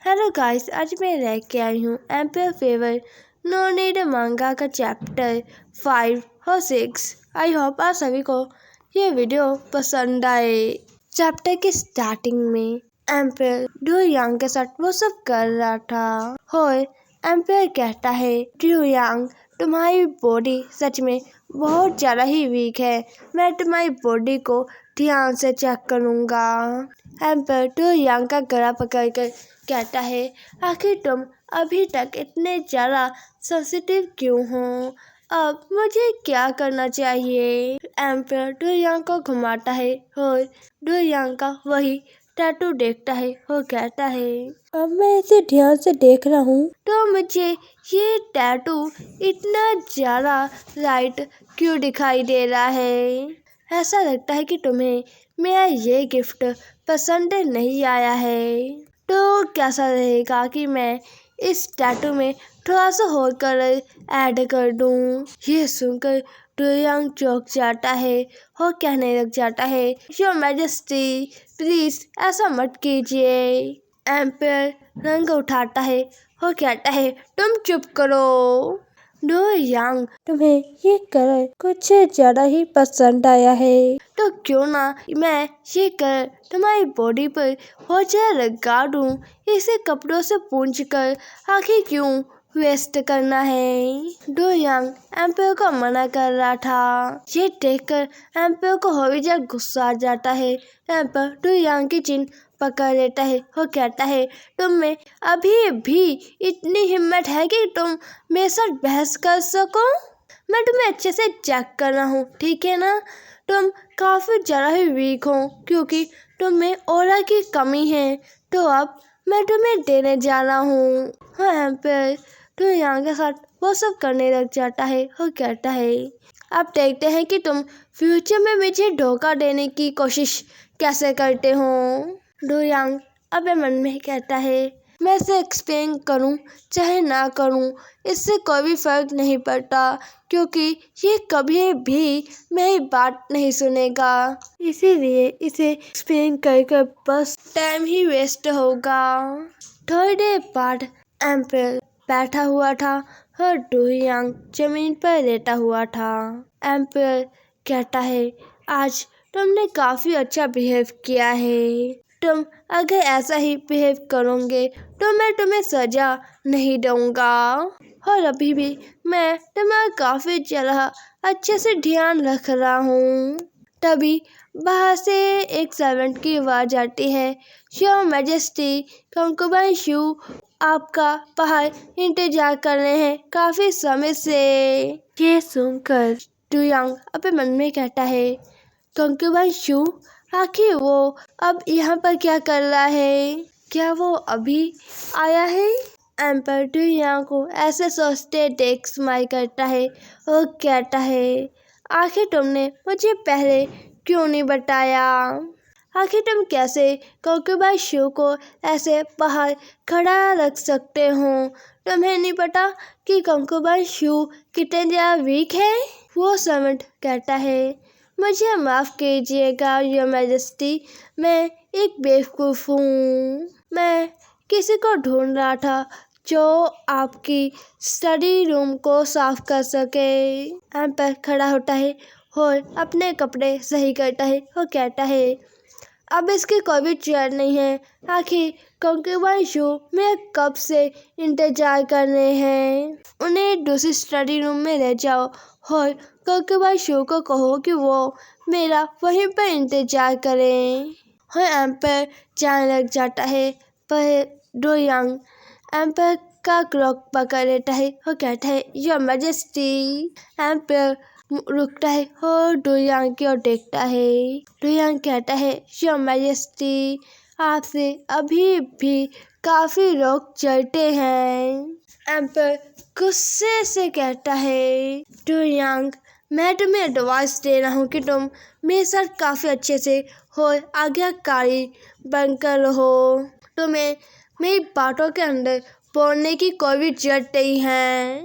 Hello guys, आज मैं लेके आई हूँ एम्पायर फेवर नो नीड मांगा का चैप्टर 5 और 6। आई होप आप सभी को ये वीडियो पसंद आए। चैप्टर के स्टार्टिंग में एम्पायर ड्रू यांग के साथ वो सब कर रहा था और एम्पायर कहता है, ड्रू यांग तुम्हारी बॉडी सच में बहुत ज़्यादा ही वीक है, मैं तुम्हारी बॉडी को ध्यान से चेक करूँगा। एम्पायर ड्रू यांग का गला पकड़ कर कहता है, आखिर तुम अभी तक इतने ज़्यादा सेंसिटिव क्यों हो, अब मुझे क्या करना चाहिए। एम्पायर ड्रू यांग को घुमाता है और ड्रू यांग का वही टैटू देखता है और कहता है, अब मैं इसे ध्यान से देख रहा हूँ तो मुझे ये टैटू इतना ज़्यादा लाइट क्यों दिखाई दे रहा है। ऐसा लगता है कि तुम्हें मेरा ये गिफ्ट पसंद नहीं आया है, तो कैसा रहेगा कि मैं इस टैटू में थोड़ा सा और कलर ऐड कर दूँ। ये सुनकर ड्रू यांग चौंक जाता है और कहने लग जाता है, योर मैजेस्टी प्लीज ऐसा मत कीजिए। एम्पायर रंग उठाता है और कहता है, तुम चुप करो। ड्रू यांग तुम्हें ये कलर कुछ ज़्यादा ही पसंद आया है, तो क्यों ना मैं ये कलर तुम्हारी बॉडी पर बहुत ज़्यादा लगा दूँ, इसे कपड़ों से पूंछ कर आखिर क्यों वेस्ट करना है। ड्रू यांग एम्पायर को मना कर रहा था। ये देखकर एम्पायर को और भी ज़्यादा गुस्सा आ जाता है। एम्पायर ड्रू यांग की चिन पकड़ लेता है और कहता है, तुम में अभी भी इतनी हिम्मत है कि तुम मेरे साथ बहस कर सको। मैं तुम्हें अच्छे से चेक कर रहा हूँ, ठीक है ना। तुम काफ़ी ज़्यादा ही वीक हो क्योंकि तुम में ऑरा की कमी है, तो अब मैं तुम्हें देने जा रहा हूँ। हाँ, एम्पायर ड्रू यांग के साथ वो सब करने लग जाता है और कहता है, अब देखते हैं कि तुम फ्यूचर में मुझे धोखा देने की कोशिश कैसे करते हो। ड्रू यांग अब मन में कहता है, मैं इसे एक्सप्लेन करूं चाहे ना करूं, इससे कोई भी फर्क नहीं पड़ता क्योंकि ये कभी भी मेरी बात नहीं सुनेगा, इसीलिए इसे एक्सप्लेन करके बस टाइम ही वेस्ट होगा। थोड़ी देर बाद एम्पायर बैठा हुआ था और ड्रू यांग जमीन पर लेटा हुआ था। एम्पायर कहता है, आज तुमने काफ़ी अच्छा बिहेव किया है, तुम अगर ऐसा ही बिहेव करोगे तो मैं तुम्हें सज़ा नहीं दूंगा और अभी भी मैं तुम्हारा काफ़ी ज़्यादा अच्छे से ध्यान रख रहा हूँ। तभी बाहर से एक सर्वेंट की आवाज़ आती है, योर मैजेस्टी कंकुबाइन शू आपका बाहर इंतजार कर रहे हैं काफ़ी समय से। ये सुनकर ड्रू यांग अपने मन में कहता है, कंकुबाइन शू आखिर वो अब यहाँ पर क्या कर रहा है, क्या वो अभी आया है। एम्पायर ड्रू यांग को ऐसे सोचते देख स्माइल करता है और कहता है, आखिर तुमने मुझे पहले क्यों नहीं बताया, आखिर तुम कैसे कंकुबाइन शू को ऐसे बाहर खड़ा रख सकते हो, तुम्हें नहीं पता कि कंकुबाइन शू कितने ज़्यादा वीक है। वो सर्वेंट कहता है, मुझे माफ़ कीजिएगा योर मैजेस्टी, मैं एक बेवकूफ़ हूँ, मैं किसी को ढूंढ रहा था जो आपकी स्टडी रूम को साफ कर सके। एम्पायर खड़ा होता है और अपने कपड़े सही करता है और कहता है, अब इसकी कोई भी चेयर नहीं है, आखिर कंकुबाइन शू मैं कब से इंतज़ार कर रहे हैं, उन्हें दूसरी स्टडी रूम में ले जाओ और कंकुबाइन शू को कहो कि वो मेरा वहीं पर इंतज़ार करें। और एम्पायर जाने लग जाता है, पर ड्रू यांग एम्पायर का क्लॉक पकड़ लेता है और कहता है, योर मैजेस्टी। एम्पायर रुकता है और ड्रू यांग की ओर देखता है। ड्रू यांग कहता है, योर मैजेस्टी आपसे अभी भी काफ़ी लोग चलते हैं। एम्पायर गुस्से से कहता है, ड्रू यांग मैं तुम्हें एडवाइस दे रहा हूँ कि तुम मेरे साथ काफ़ी अच्छे से और आज्ञाकारी बनकर रहो, तुम्हें मेरी बातों के अंदर बोलने की कोई भी जरूरत नहीं है।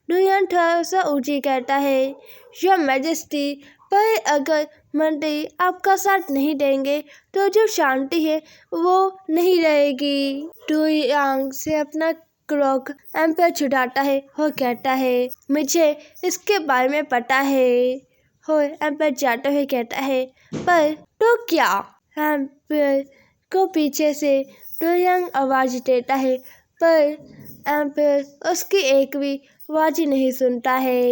ड्रू यांग थोड़ा सा ऊंची कहता है, योर मैजेस्टी पर अगर मंत्री आपका साथ नहीं देंगे तो जो शांति है वो नहीं रहेगी। डू यांग से अपना क्लॉक एम्पायर छुड़ाता है और कहता है मुझे इसके बारे में पता है। हो एम्पायर जाते हुए कहता है पर तो क्या। एम्पायर को पीछे से डू यांग आवाज देता है पर एम्पायर उसकी एक भी आवाज नहीं सुनता है।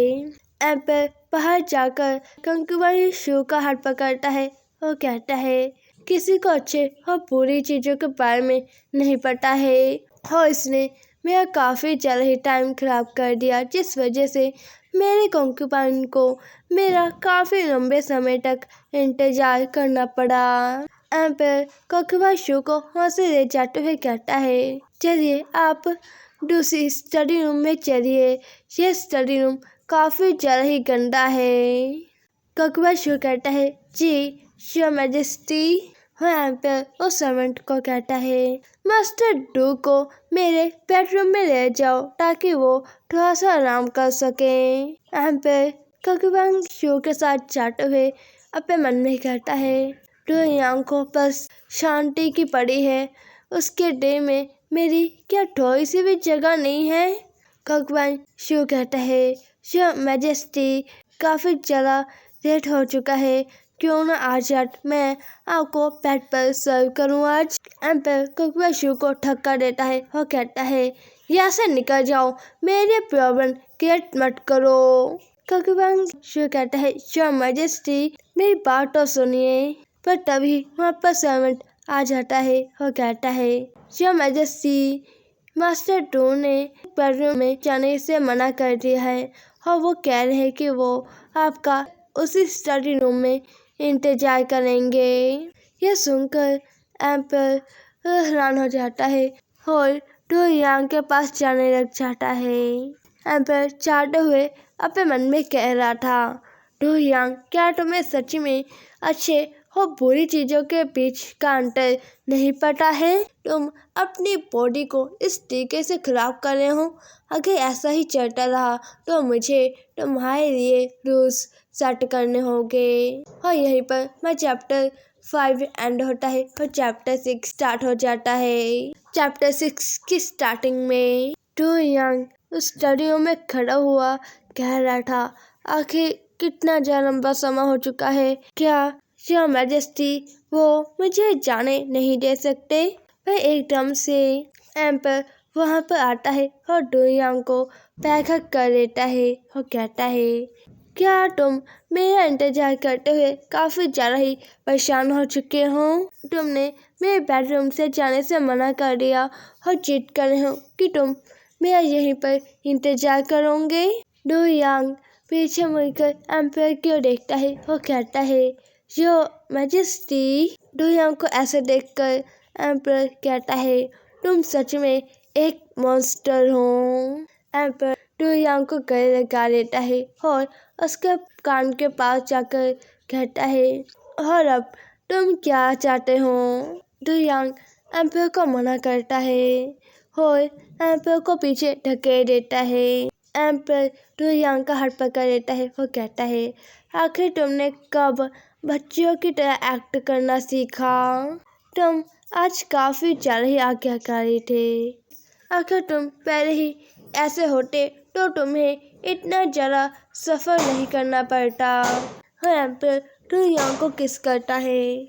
एम्पायर बाहर जाकर कंकुबाई शू का हाथ पकड़ता है और कहता है किसी को अच्छे और बुरी चीजों के बारे में नहीं पता है और इसने मेरा काफी ज्यादा ही टाइम खराब कर दिया, जिस वजह से मेरे कंकुबाइन को मेरा काफी लंबे समय तक इंतजार करना पड़ा। एम्पायर कंकुबाई शू को वहाँ से ले जाते हुए कहता है चलिए आप दूसरी स्टडी रूम में चलिए, ये स्टडी रूम काफी ज्यादा ही गंदा है। कंकुबाई शू कहता है जी योर मैजेस्टी। हाँ एम्पायर उस सर्वेंट को कहता है मास्टर डू को मेरे बेडरूम में ले जाओ ताकि वो थोड़ा सा आराम कर सके। एम्पायर कंकुबाई शू के साथ जाते हुए अपने मन में कहता है डू यांग को बस शांति की पड़ी है, उसके डे में मेरी क्या थोड़ी सी भी जगह नहीं है। कंकुबाई शू कहता है योर मैजेस्टी काफी ज्यादा लेट हो चुका है, क्यों ना आज रात मैं आपको बेड पर सर्व करूं आज। एम्पायर कंकुबाई शू को धक्का देता है और कहता है यहाँ से निकल जाओ, मेरे प्रॉब्लम क्रिएट मत करो। कंकुबाई शू कहता है योर मैजेस्टी मेरी बात तो सुनिए। पर तभी वहाँ पर सर्वेंट आ जाता है और कहता है योर मैजेस्टी मास्टर डू ने बेडरूम में जाने से मना कर दिया है और वो कह रहे हैं कि वो आपका उसी स्टडी रूम में इंतजार करेंगे। यह सुनकर एम्पायर हैरान हो जाता है और डू यांग के पास जाने लग जाता है। एम्पायर चाहते हुए अपने मन में कह रहा था डू यांग क्या तुम्हें सच में अच्छे और बुरी चीजों के बीच का अंतर नहीं पता है? तुम अपनी बॉडी को इस तरीके से खराब कर रहे हो। अगर ऐसा ही चलता रहा तो मुझे तुम्हारे लिए रूल्स सेट करने होंगे। और यहीं पर मैं चैप्टर 5 एंड होता है और चैप्टर 6 स्टार्ट हो जाता है। चैप्टर 6 की स्टार्टिंग में डू यांग उस स्टडी रूम में खड़ा हुआ कह रहा था आखिर कितना ज्यादा लंबा समय हो चुका है, क्या योर मैजेस्टी वो मुझे जाने नहीं दे सकते। वह एकदम से एम्पायर वहाँ पर आता है और डू यांग को बैकहक कर लेता है और कहता है क्या तुम मेरा इंतजार करते हुए काफी ज्यादा ही परेशान हो चुके हो? तुमने मेरे बेडरूम से जाने से मना कर दिया और जिद कर रहे हो कि तुम मेरा यहीं पर इंतजार करोगे। डू यांग पीछे मुड़कर एम्पायर की ओर देखता है और कहता है योर मैजेस्टी। डू यांग को ऐसे देखकर एम्पायर कहता है तुम सच में एक मॉन्स्टर हो। एम्पायर डू यांग को गले लगा लेता है और उसके कान के पास जाकर कहता है और अब तुम क्या चाहते हो? डू यांग एम्पायर को मना करता है और एम्पायर को पीछे धकेल देता है। एम्पायर डू यांग का हाथ पकड़ लेता है और कहता है आखिर तुमने कब बच्चियों की तरह एक्ट करना सीखा? तुम आज काफी ज्यादा ही आज्ञाकारी थे। अगर तुम पहले ही ऐसे होते तो तुम्हें इतना ज्यादा सफर नहीं करना पड़ता। और एम्पायर डू यांग को किस करता है।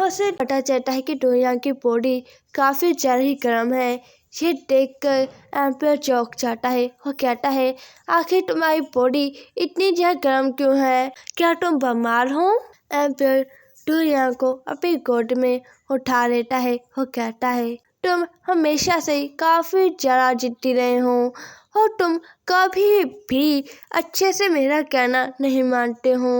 उसे पता चलता है कि डू यांग की बॉडी काफी ज्यादा ही गर्म है। ये देखकर एम्पायर चौंक जाता है और कहता है आखिर तुम्हारी बॉडी इतनी ज्यादा गर्म क्यों है? क्या तुम बीमार हो? एम्पायर डू यांग को अपनी गोद में उठा लेता है और कहता है तुम हमेशा से ही काफी ज्यादा जिद्दी रहे हो और तुम कभी भी अच्छे से मेरा कहना नहीं मानते हो।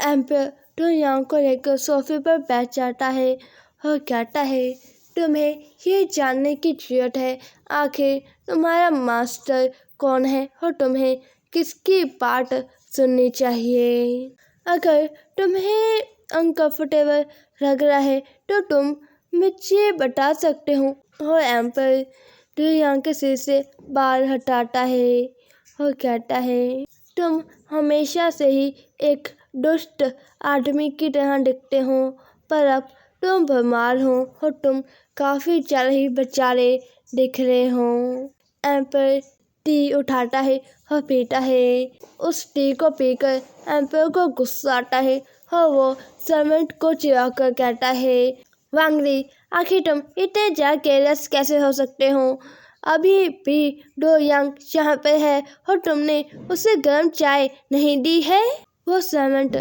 एम्पायर डू यांग को लेकर सोफे पर बैठ जाता है और कहता है तुम्हें ये जानने की जरूरत है आखिर तुम्हारा मास्टर कौन है और तुम्हें किसकी बात सुननी चाहिए। अगर तुम्हें अनकंफर्टेबल लग रहा है तो तुम मुझे बता सकते हो। और एम्पायर डू यांग के सिर से बाल हटाता है और कहता है तुम हमेशा से ही एक दुष्ट आदमी की तरह दिखते हो, पर अब तुम बीमार हो और तुम काफी ज्यादा ही बेचारे दिख रहे हो। एम्पर टी उठाता है और पीता है। उस टी को पीकर एम्पर को गुस्सा आता है और वो सर्वेंट को चिढ़ाकर कहता है, वांगली, आखिर तुम इतने ज्यादा केयरलेस कैसे हो सकते हो? अभी भी डो यांग यहाँ पे है और तुमने उसे गर्म चाय नहीं दी है। वो सर्वेंट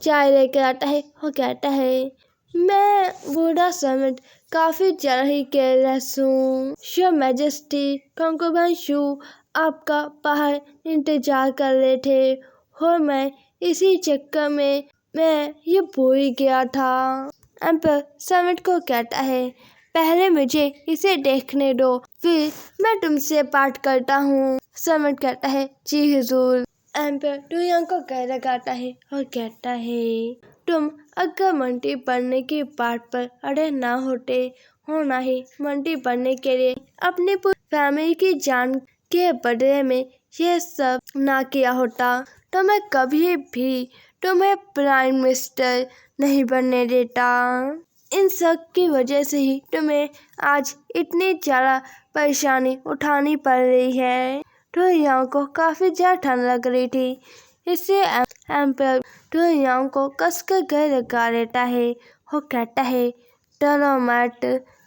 चाय लेकर आता है और कहता है, मैं बूढ़ा सर्वेंट काफी ज्यादा ही केयरलेस हूँ। योर मैजेस्टी, कंकरबैन शू आपका बाहर इंतजार कर रहे थे और मैं इसी चक्कर में मैं ये भूल ही गया था। एम्पर सर्वेंट को कहता है, पहले मुझे इसे देखने दो, फिर मैं तुमसे बात करता हूँ। सर्वेंट कहता है, जी हुजूर। एम्पर डो यांग को कह लगाता है और कहता है, तुम अगर मंडी पढ़ने की बात पर अड़े ना होते हो, ना ही मंडी पढ़ने के लिए अपनी पूरी फैमिली की जान के बदले में ये सब ना किया होता, तो मैं कभी भी तुम्हें प्राइम मिनिस्टर नहीं बनने देता। इन सब की वजह से ही तुम्हें आज इतनी ज्यादा परेशानी उठानी पड़ रही है। डो यांग को काफी ज्यादा ठंड लग रही थी, इससे एम्पर डो यांग को कसकर गले लगा लेता है और कहता है, डरो मत,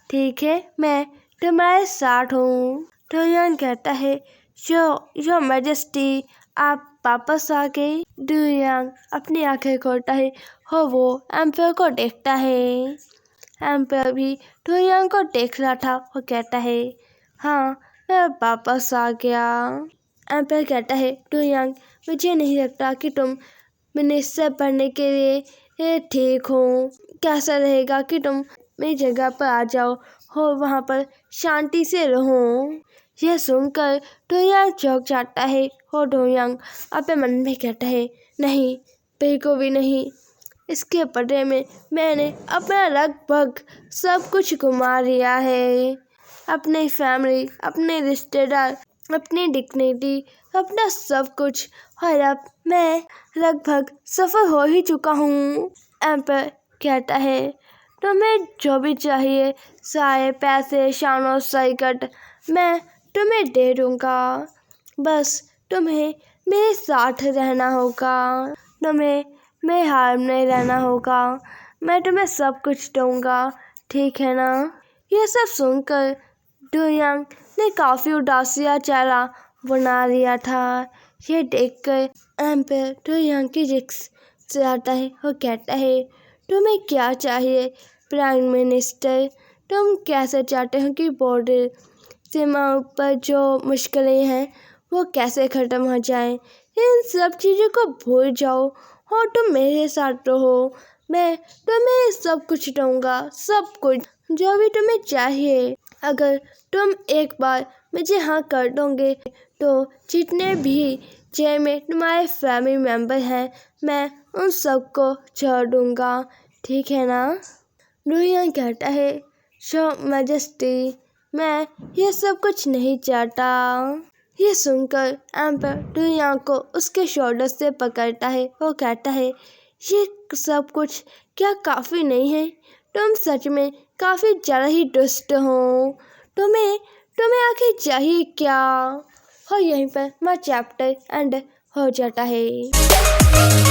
ठीक है, मैं तुम्हारे साथ हूँ। डो यांग कहता है, योर मैजेस्टी, आप वापस आ गए। डो यांग अपनी आंखें खोलता है और वो एम्पर को देखता है। एम्पर भी डो यांग को देख रहा था और कहता है, हाँ, मैं वापस आ गया। एम्पर कहता है, डो यांग, मुझे नहीं लगता कि तुम मिनिस्टर बनने के लिए ठीक हो। कैसा रहेगा कि तुम मेरी जगह पर आ जाओ और वहाँ पर शांति से रहो। यह सुनकर डो यांग चौंक जाता है और डो यांग अपने मन में कहता है, नहीं, बिल्कुल भी नहीं। इसके बदले में मैंने अपना लगभग सब कुछ गुमा लिया है। अपनी फैमिली, अपने रिश्तेदार, अपनी डिग्निटी, अपना सब कुछ, और अब मैं लगभग सफल हो ही चुका हूँ। एम्पर कहता है, तुम्हें जो भी चाहिए, सारे पैसे, शान और शौकत, मैं तुम्हें दे दूँगा। बस तुम्हें मेरे साथ रहना होगा, तुम्हें मेरे हाल में रहना होगा, मैं तुम्हें सब कुछ दूँगा, ठीक है ना? ये सब सुनकर डो यांग ने काफ़ी उदासिया चेहरा बना लिया था। ये देखकर एम्पर डो यांग की रिक्स से आता है और कहता है, तुम्हें क्या चाहिए प्राइम मिनिस्टर? तुम कैसे चाहते हो कि बॉर्डर सीमाओं पर जो मुश्किलें हैं वो कैसे ख़त्म हो जाएं? इन सब चीज़ों को भूल जाओ और तुम मेरे साथ रहो। मैं तुम्हें सब कुछ दूँगा, सब कुछ, जो भी तुम्हें चाहिए। अगर तुम एक बार मुझे हाँ कर दोगे तो जितने भी जेल में तुम्हारे फैमिली मेम्बर हैं, मैं उन सबको छोड़ दूँगा, ठीक है ना? डो यांग कहता है, योर मैजेस्टी, मैं ये सब कुछ नहीं चाहता। ये सुनकर एम्पर डो यांग को उसके शोल्डर से पकड़ता है और कहता है, ये सब कुछ क्या काफ़ी नहीं है? तुम सच में काफ़ी ज़्यादा ही दुष्ट हो। तुम्हें आखिर चाहिए क्या? और यहीं पर मेरा चैप्टर एंड हो जाता है।